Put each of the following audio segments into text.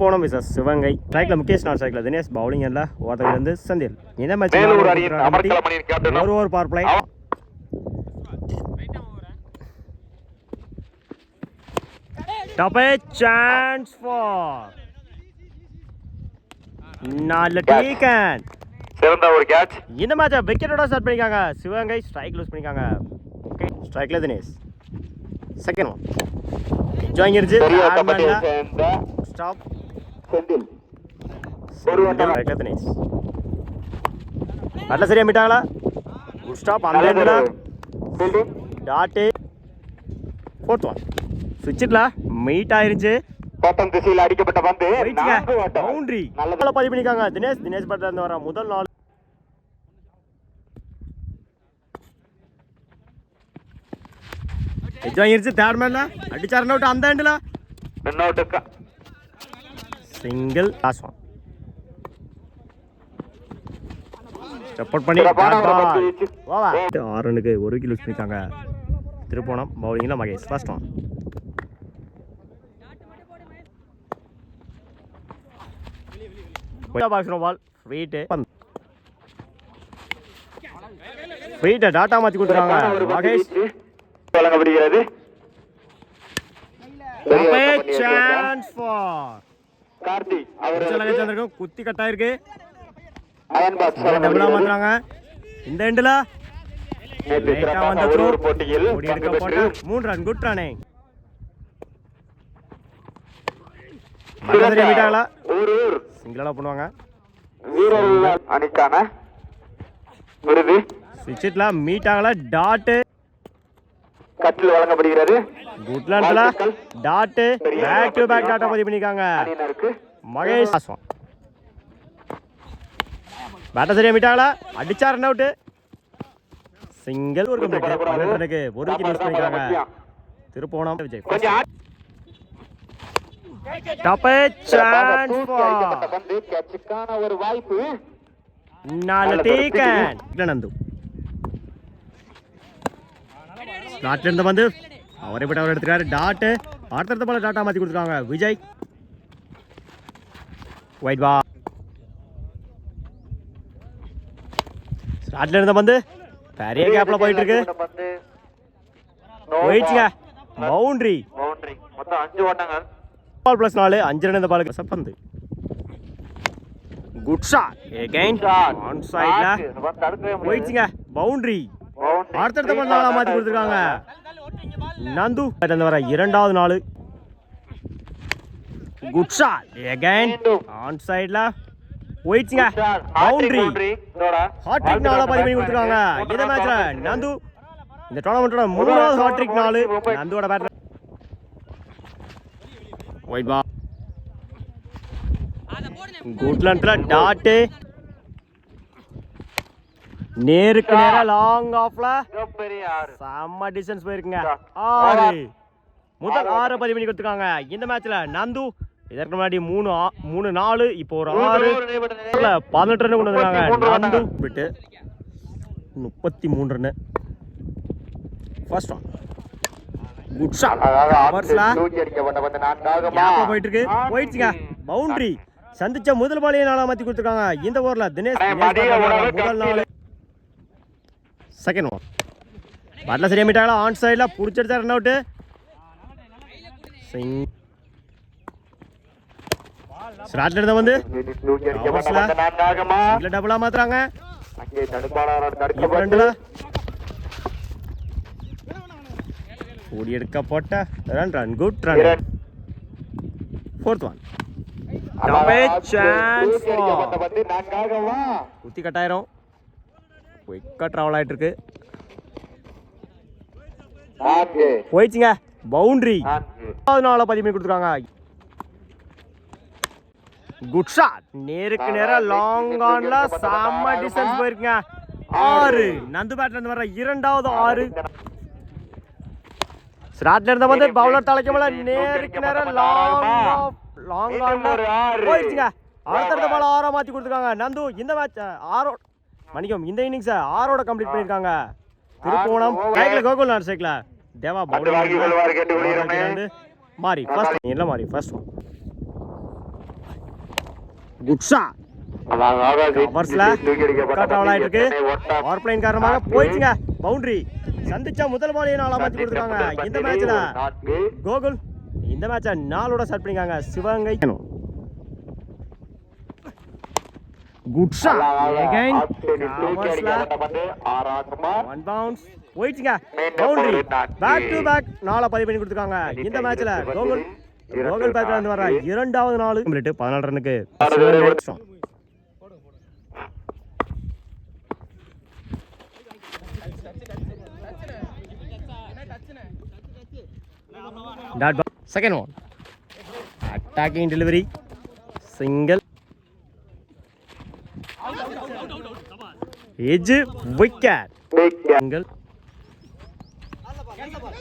திருப்போணம் versus Sivaganga. ஸ்ட்ரைக்ல Mukesh, நான் ஸ்ட்ரைக்ல Dinesh, bowling எல்ல ஓதவிலிருந்து செந்தில். இந்த மேட்ச் ஒரு over power play. Top a chance for நல்ல டேக்கன். சிறந்த ஒரு கேட்ச். இந்த மேட்சை விக்கெட்டோட ஸ்டார்ட் பண்ணிருக்காங்க சிவகங்கை. ஸ்ட்ரைக் லூஸ் பண்ணிருக்காங்க. ஓகே, ஸ்ட்ரைக்ல தினேஷ். செகண்ட் ஒன் ஜாயிங்கிருச்சு. ஸ்டாப் செந்தில். ஸ்ட்ரைக்ல தினேஷ். நல்ல சரியா மீட்டாங்களா? Good stop. அந்த எண்ட்ல டாட். ஃபோர்த் ஒன் சுவிட்ச்ல மீட் ஆயிருச்சு. பட்டம் திசையில் அடிக்கப்பட்ட பந்து பவுண்டரி. நல்லா பதிவு பண்ணிருக்காங்க தினேஷ். தினேஷ் பட்ல இருந்து வர முதல் நாள் எஜ்ஜாயிருச்சு. தேர்ட் மேன்ல அடிச்சார். Run out. அந்த எண்ட்ல run out. Single. Last one support பண்ணி 6 ரன்னுக்கு 1 விக்கெட் லூஸ் பண்ணிருக்காங்க திருப்போணம். பவுலிங்ல Mahesh. First one box ball sweet sweet டாட்டா மாத்தி கொடுத்துறாங்க மகேஷ். வழங்கப்படுகிறது. Chance for Karthi. அவர் குத்தி கட் ஆயிருக்கு. அயன் பாக்ஸ் டபுளா மாத்துறாங்க. இந்த எண்ட்ல ஒரு போட்டியில் 3 ரன். Good running. மீட்டாங்களா? சிங்கிளா பண்ணுவாங்க. வீரர்கள் அணிக்கான விருது விக்கெட்ல மீட் ஆகல. டாட் கட்டில் வழங்கப்படுகிறது. குட்லாண்ட்ல டாட் பேக் டு பேக் டாட்டா பதிவு பண்ணிருக்காங்க மகேஷ். பேட்டர் சரியா மீட் ஆகல. அடிச்சா ரன் அவுட். சிங்கிள். ஒரு கம்ப்ளீட். 12 ரன்னுக்கு 1 விக்கெட் லூஸ் பண்ணிருக்காங்க Thirupponam. Vijay top chance for பந்து கேட்சுக்கான ஒரு வாய்ப்பு. நல்ல டேக்கன். நந்து ஸ்லாட்ல இருந்து வந்து அவரை விட்டு அவர் எடுத்துக்காரு. டாட் அடுத்த பால டாட்டா மாத்தி கொடுத்துருக்காங்க விஜய். White ball. ஸ்லாட்ல இருந்து வந்து பெரிய கேப்ல போயிட்டு இருக்கு. போயிடுச்சுங்க. பவுண்டரி. மொத்தம் 5 ஓட்டங்கள். பால் பிளஸ் 4 5 ரன். இந்த பாலுக்கு சப்பந்து. குட் ஷாட் அகைன் ஆன் சைடுல போயிடுச்சுங்க. பவுண்டரி. அடுத்த பால் 4 மாத்தி கொடுத்துருக்காங்க நந்து. அந்த வர இரண்டாவது நாள். குட் ஷாட் அகைன் ஆன் சைடுல போயிடுச்சுங்க. பவுண்டரி. ஹாட்ரிக் 4 பதிவு பண்ணி கொடுத்துருக்காங்க இந்த மேட்ச்ல நந்து. இந்த டோர்னமெண்டோட 3வது ஹாட்ரிக் 4 நந்துவோட பேட்ல. White ball. குட்லாண்ட்ல டாட் நேருக்கு நேரா லாங் ஆஃப்ல செம்ம டிஸ்டன்ஸ் போயிருக்குங்க. 6 முதல் 6 பதிவு பண்ணி கொடுத்துருக்காங்க இந்த மேட்ச்ல நந்து. இதற்கு முன்னாடி 3 4 இப்போ ஒரு 6 18 ரன் கொண்டு வந்தாங்க நந்து. விட்டு 33 run. First one good shot. போயிட்டு இருக்கு. போயிடுச்சுங்க. பவுண்டரி. சந்திச்ச முதல் பாலையை 4 மாத்தி கொடுத்துருக்காங்க இந்த ஓவர்ல தினேஷ். முதல் 4. செகண்ட் ஒன் பாட்ல சரியா மீட்டாங்களா? ஆன் சைட்ல புடிச்செடுத்தா ரன் அவுட். ஸ்டார்ட்ல இருந்து வந்து டபுளா மாத்துறாங்க. ஓடி எடுக்கப்பட்ட run. Run good run. Fourth one குத்தி கட்டாயிரம். குயிக்கா டிராவல் ஆயிட்டு இருக்கு. போயிடுச்சுங்க. பவுண்டரி. 4 பதிவு பண்ணி கொடுத்துருக்காங்க. Good shot. நேருக்கு நேரா லாங் ஆன்ல செம்ம டிஸ்டன்ஸ் போயிருக்குங்க. 6 நந்து பேட்ல இருந்து வர இரண்டாவது 6. ஸ்டார்ட்ல இருந்த வந்து பவுலர் தலைக்க மேல நேருக்கு நேரா லாங் ஆன்ல போயிடுச்சுங்க. அடுத்த பால் 6 மாத்தி கொடுத்துருக்காங்க நந்து. இந்த மேட்ச் 6 மணிக்கும் இந்த இன்னிங்ஸ் 6 கம்ப்ளீட் பண்ணிருக்காங்க திருப்போணம். கைல கோகுல் நாட் சைக்கிள் தேவா பவுலிங் மாறி ஃபர்ஸ்ட் இல்ல மாறி ஃபர்ஸ்ட் குட் ஷாட். கவர்ஸ்ல கட் அவுட் ஆயிட்டு இருக்கு. பவர் பிளேன் காரணமாக போயிடுச்சுங்க. பவுண்டரி சந்திச்சா முதல் பாலையே 4 மாத்தி கொடுத்துருக்காங்க இந்த மேட்ச்ல. கோகுல் இந்த மேட்சை 4ஓட ஸ்டார்ட் பண்ணிருக்காங்க. Sivaganga good shot again. கவர்ஸ்ல 1 பவுன்ஸ் போயிடுச்சுங்க. பவுண்டரி பேக் டு பேக் 4 பதிவு பண்ணி கொடுத்துருக்காங்க இந்த மேட்ச்ல. கோகுல் பேட்ல இருந்து வர இரண்டாவது 4 மினிட் 14 ரன்னுக்கு second one. Attacking delivery single edge wicket. Single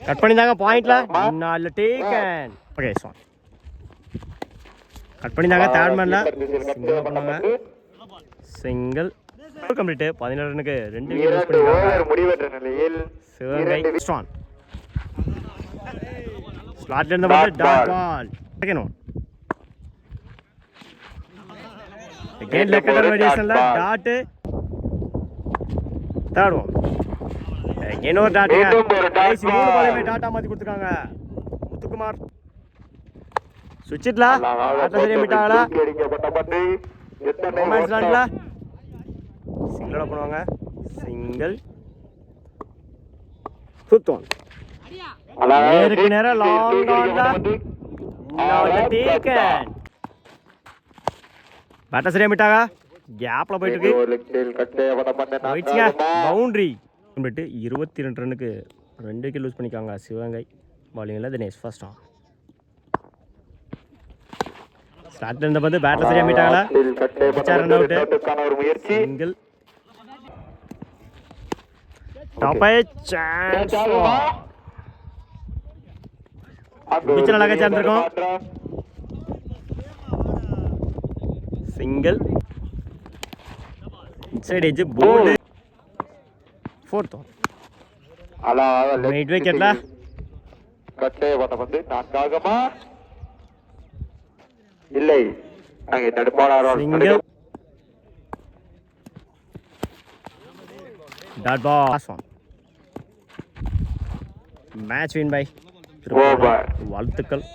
cut பண்ணிட்டாங்க பாயிண்ட்ல. 4 டேக்கன். ஓகே சார் கட் பண்ணிட்டாங்க. தேர்ட் மேன்ல சிங்கிள் பண்ணாங்க. Single complete. 17 ரன்னுக்கு 2 விக்கெட் பண்ணிருக்காங்க சிவகங்கை. ஸ்ட்ராங் ஸ்லாட்ல இருந்த ball dot ball. Second one again left hand வேரியேஷன்ல டாட். தேர்ட் ஒன் அகைன் ஒரு டாட். கடைசி 3 பாலையுமே டாட்டா மாத்தி கொடுத்துருக்காங்க. முத்துக்குமார் சுவிட்ச்ல டாட்டா சரியா விட்டாங்களா? ரொமான்ஸ் லாண்ட்ல சிங்கிளோட பண்ணுவாங்க. சிங்கிள் ஃபிஃப்த் ஒன் நேருக்கு நேரா லாங் ஆன்ல 4 டேக்கன். பேட்டர் சரியா விட்டாங்க. கேப்ல போயிட்டு இருக்கு. போயிடுச்சுங்க. Boundary complete. 22 ரன்னுக்கு 2 விக்கெட் லூஸ் பண்ணிக்காங்க சிவகங்கை. பாலிங்ல தினேஷ் ஃபர்ஸ்ட் ஆன். ஸ்டார்ட்ல இருந்த வந்து பேட்டர் சரியா விட்டாங்களா? Run out. Single top chance. பிச்சை நல்லா சேர்ந்துருக்கோம். Single inside edge bowled. Fourth mid விக்கெட்ல இல்லை அங்கே தடுப்பாளர் single dot ball. Match win by வாழ்த்துக்கள்.